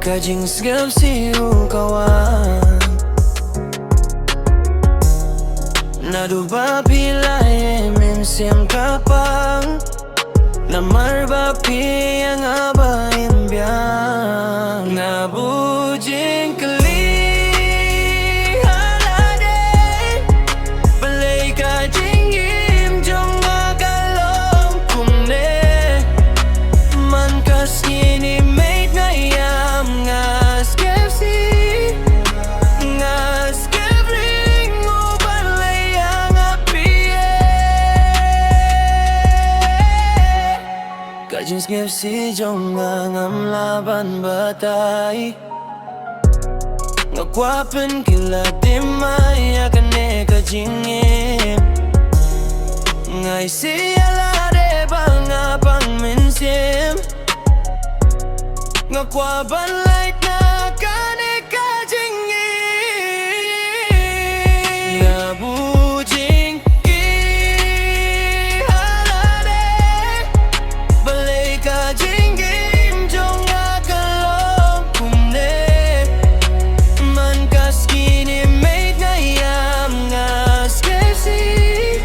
Kajing Sngew Sih kawan Nadu bapi lai minsim kapang Namar bapi yang abain biang Ngabujing keli halade Balay kajing im jong agalong kumne Man kas ini mate ngayam ngas kefsi Ngas kevring uban layang apiye Kajing Sngew Sih jong ngam laban batay Ngakwapen kila dimay akane kajingim Ngay siyalade banga pang minsim Ngakwaban light na kane kajingim Ngabujing ki halade Balay kajingim jong akalong kumne Man kas kini mate ngayam ngas kesi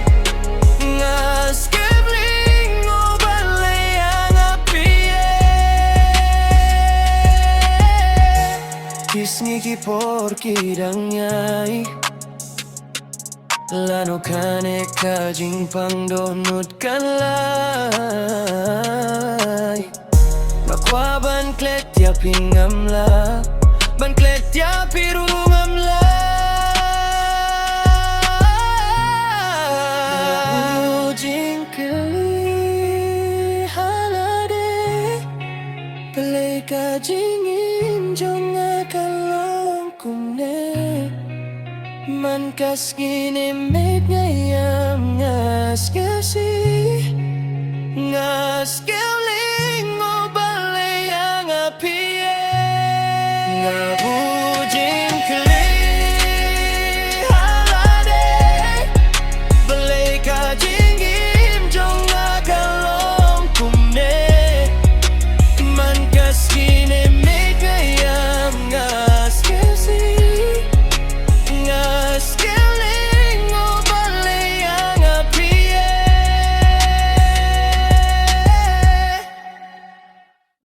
Ngas kevling uban layang apiye Kisni ki por kidangay Lano kane kajing pangdonut kalay Nakwaban klet ya pingamla Ban klet ya pirungamla Ujing keli halade Balay kajing im jong akalong kumne Man kas gini mate ngayam ngas kesi Ngas kevling